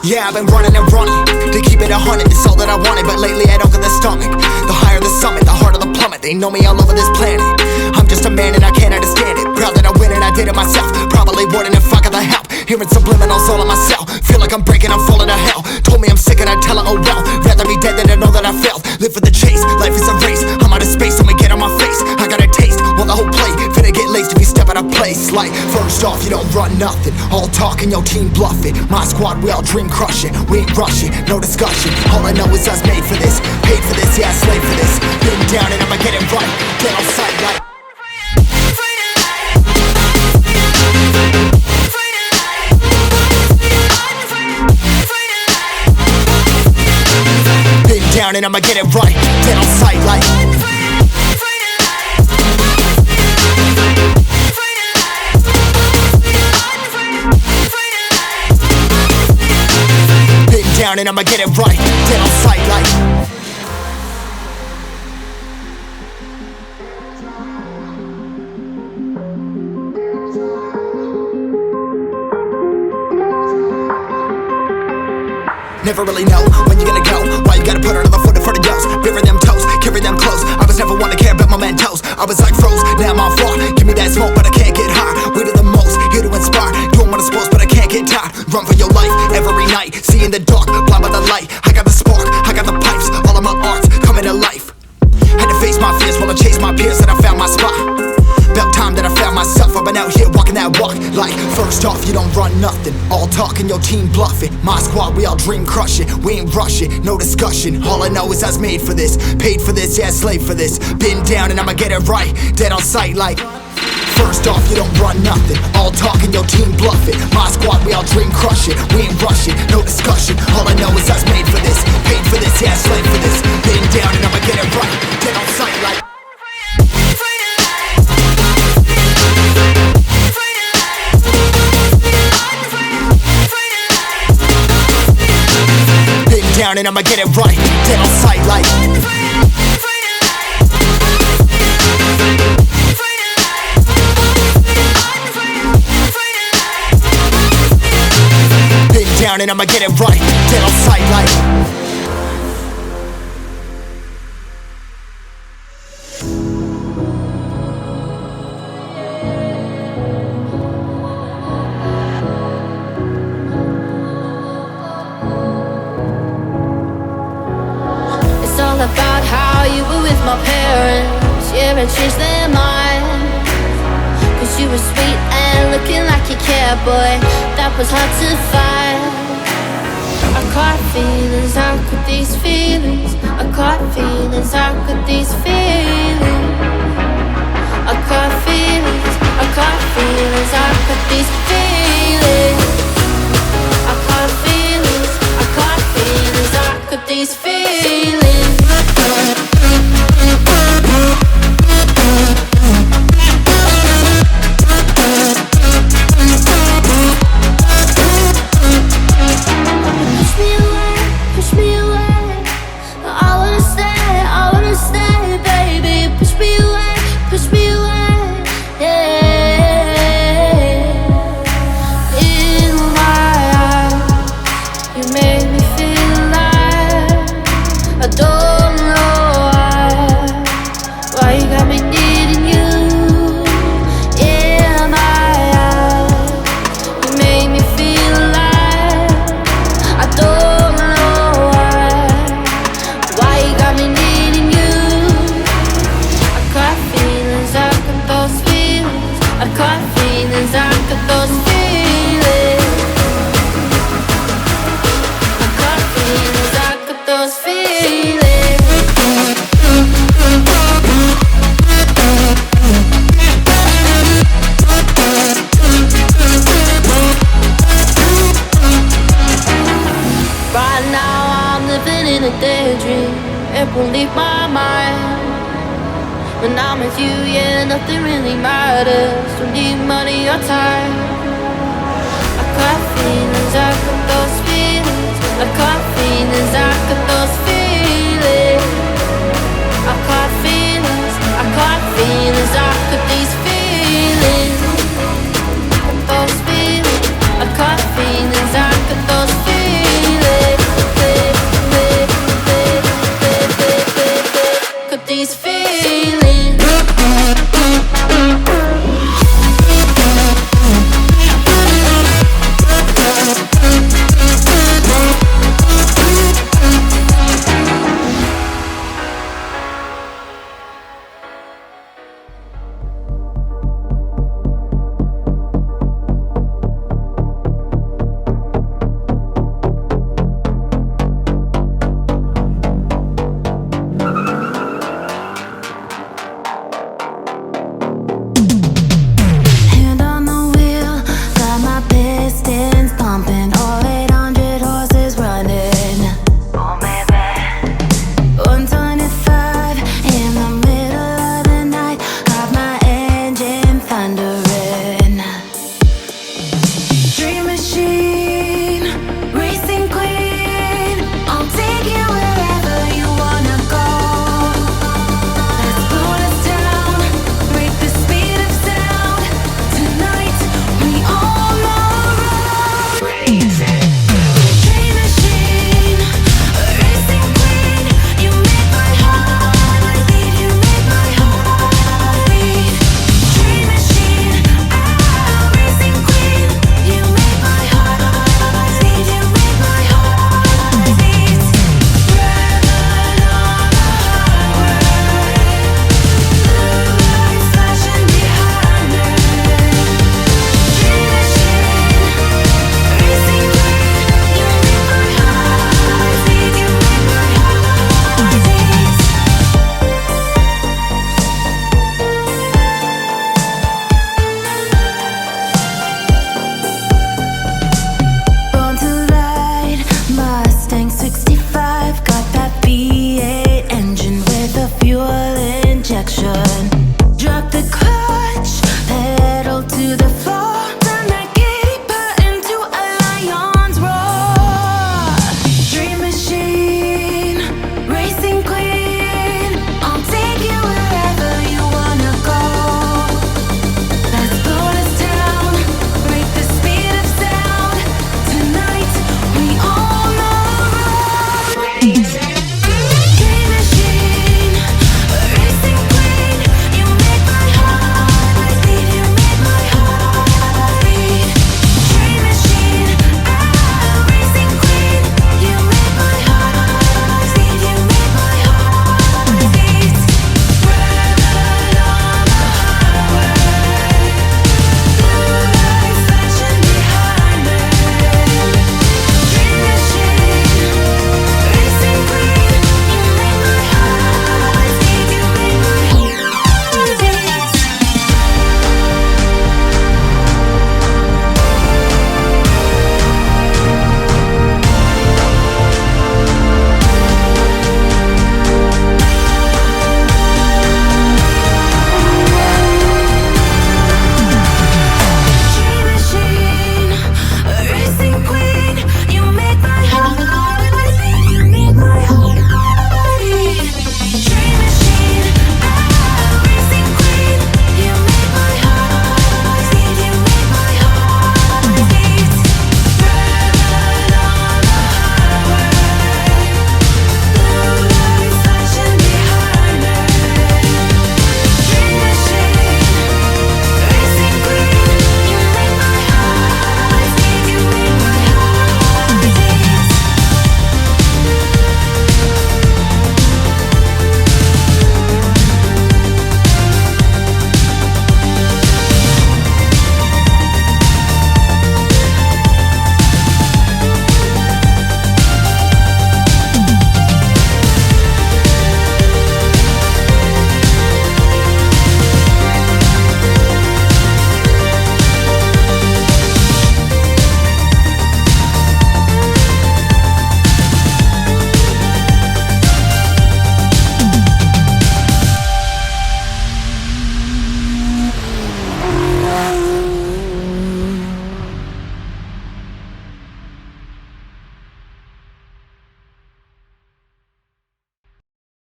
Yeah, I've been running and running to keep it 100, it's all that I wanted. But lately I don't get the stomach. The higher the summit, the harder the plummet. They know me all over this planet. I'm just a man and I can't understand it. Proud that I win and I did it myself. Probably wouldn't if I got the help. Hearing subliminals all on myself. Feel like I'm breaking, I'm falling to hell. Told me I'm sick and I tell her, oh well. Rather be dead than to know that I failed. Live for the chase, life is a race. I'm out of space, I'ma get on my face. I got a taste, want the whole plate. Finna get laced if you step out of place. Like, first off, you don't run nothing. All talk and your team bluffing. My squad, we all dream crushing. We ain't rushing, no discussion. All I know is us made for this. Paid for this, yeah, slave for this. Been down and I'ma get it right. Get on sight like down and I'ma get it right. Dead on sight like been down and I'ma get it right. Dead on sight like never really know when you gonna go. Why you gotta put another foot in front of yours? Bury them toes, carry them close. I was never one to care about my mentos. I was like froze, now I'm on floor. Give me that smoke, but I can't get high. We do the most, here to inspire. Doing what I'm supposed, but I can't get tired. Run for your life, every night. See in the dark, blind by the light. I got the spark, I got the pipes. All of my arts coming to life. Had to face my fears while I chased my peers, and I found my spot. About time that I found myself. I've been out here walking that walk. Like, first off, you don't run nothing. All talk and your team bluffing. My squad, we all dream crushing. We ain't rushing, no discussion. All I know is I was made for this. Paid for this, yeah, slave for this. Been down and I'ma get it right. Dead on sight like first off, you don't run nothing. All talk and your team bluffing. My squad, we all dream crushing. We ain't rushing, no discussion. All I know is I was made for this. Paid for this, yeah, slave for this. Been down and I'ma get it right. Dead on sight like down and I'ma get it right. Dead on sight like been down and I'ma get it right. Dead on sight like about how you were with my parents. Yeah, I changed their mind. Cause you were sweet and looking like you cared, boy. That was hard to find. I caught feelings, how could these feelings? I caught feelings, how could these feelings? I caught feelings, I caught feelings, how could these feelings? I caught feelings, I caught feelings, how could these feelings? Push me away, I wanna stay, baby. Push me away, yeah. In my eyes, you made me feel alive. I don't know why you got me needing you. In my eyes, you made me feel alive. I don't know why you got me needing you. I caught feelings, I got those feelings. I caught feelings, I got those feelings. I caught feelings, I got those feelings. Right now I'm living in a daydream. It won't leave my mind. When I'm with you, yeah, nothing really matters. Don't need money or time. I got feelings, I got those feelings. I got feelings, I got those feelings.